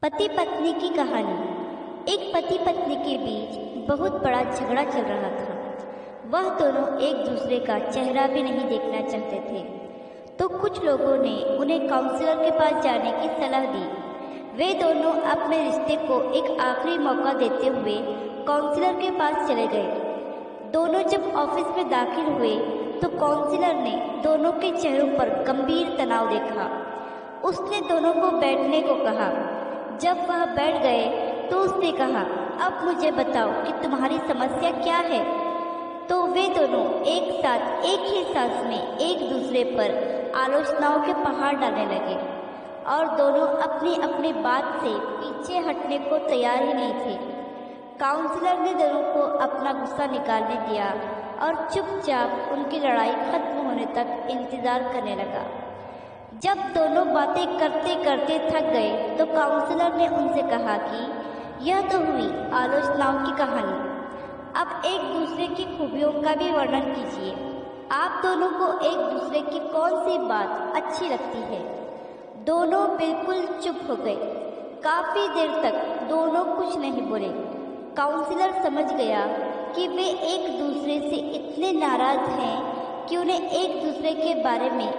पति पत्नी की कहानी। एक पति पत्नी के बीच बहुत बड़ा झगड़ा चल रहा था। वह दोनों एक दूसरे का चेहरा भी नहीं देखना चाहते थे। तो कुछ लोगों ने उन्हें काउंसलर के पास जाने की सलाह दी। वे दोनों अपने रिश्ते को एक आखिरी मौका देते हुए काउंसलर के पास चले गए। दोनों जब ऑफिस में दाखिल हुए तो काउंसलर ने दोनों के चेहरों पर गंभीर तनाव देखा। उसने दोनों को बैठने को कहा। जब वह बैठ गए तो उसने कहा, अब मुझे बताओ कि तुम्हारी समस्या क्या है। तो वे दोनों एक साथ एक ही सांस में एक दूसरे पर आलोचनाओं के पहाड़ डालने लगे और दोनों अपनी अपनी बात से पीछे हटने को तैयार ही नहीं थे। काउंसलर ने दोनों को अपना गुस्सा निकालने दिया और चुपचाप उनकी लड़ाई खत्म होने तक इंतजार करने लगा। जब दोनों बातें करते करते थक गए तो काउंसलर ने उनसे कहा कि यह तो हुई आलोचनाओं की कहानी। अब एक दूसरे की खूबियों का भी वर्णन कीजिए। आप दोनों को एक दूसरे की कौन सी बात अच्छी लगती है। दोनों बिल्कुल चुप हो गए। काफी देर तक दोनों कुछ नहीं बोले। काउंसलर समझ गया कि वे एक दूसरे से इतने नाराज हैं कि उन्हें एक दूसरे के बारे में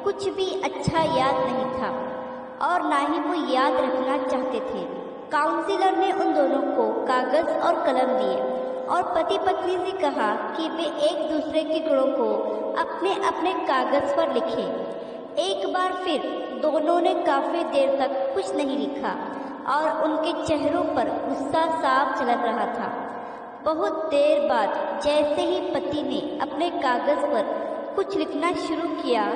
कुछ भी अच्छा याद नहीं था और ना ही वो याद रखना चाहते थे। काउंसलर ने उन दोनों को कागज और कलम दिए और पति पत्नी से कहा कि वे एक दूसरे के गुणों को अपने अपने कागज पर लिखें। एक बार फिर दोनों ने काफी देर तक कुछ नहीं लिखा और उनके चेहरों पर गुस्सा साफ झलक रहा था। बहुत देर बाद जैसे ही पति ने अपने कागज पर कुछ लिखना शुरू किया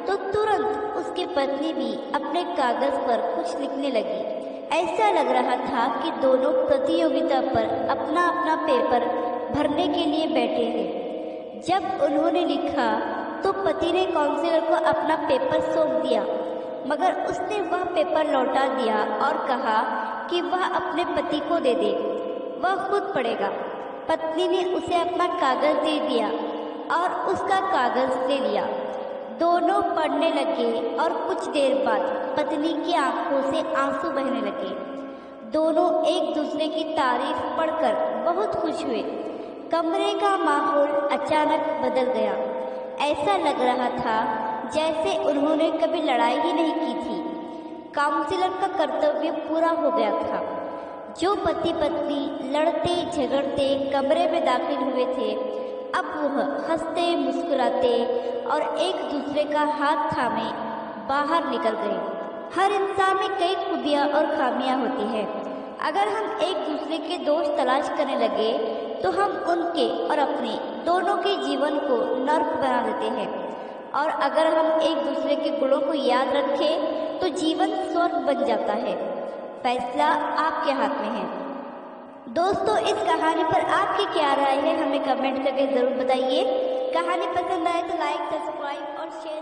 तो तुरंत उसकी पत्नी भी अपने कागज पर कुछ लिखने लगी। ऐसा लग रहा था कि दोनों प्रतियोगिता पर अपना अपना पेपर भरने के लिए बैठे हैं। जब उन्होंने लिखा तो पति ने काउंसलर को अपना पेपर सौंप दिया, मगर उसने वह पेपर लौटा दिया और कहा कि वह अपने पति को दे दे, वह खुद पढ़ेगा। पत्नी ने उसे अपना कागज दे दिया और उसका कागज ले लिया। दोनों पढ़ने लगे और कुछ देर बाद पत्नी की आंखों से आंसू बहने लगे। दोनों एक दूसरे की तारीफ पढ़कर बहुत खुश हुए। कमरे का माहौल अचानक बदल गया। ऐसा लग रहा था जैसे उन्होंने कभी लड़ाई ही नहीं की थी। काउंसलर का कर्तव्य पूरा हो गया था। जो पति पत्नी लड़ते झगड़ते कमरे में दाखिल हुए थे, अब वह हंसते मुस्कुराते और एक दूसरे का हाथ थामे बाहर निकल गए। हर इंसान में कई खूबियाँ और खामियाँ होती हैं। अगर हम एक दूसरे के दोष तलाश करने लगे तो हम उनके और अपने दोनों के जीवन को नर्क बना देते हैं, और अगर हम एक दूसरे के गुणों को याद रखें तो जीवन स्वर्ग बन जाता है। फैसला आपके हाथ में है। दोस्तों, इस कहानी पर आपकी क्या राय है, हमें कमेंट करके ज़रूर बताइए। कहानी पसंद आए तो लाइक, सब्सक्राइब और शेयर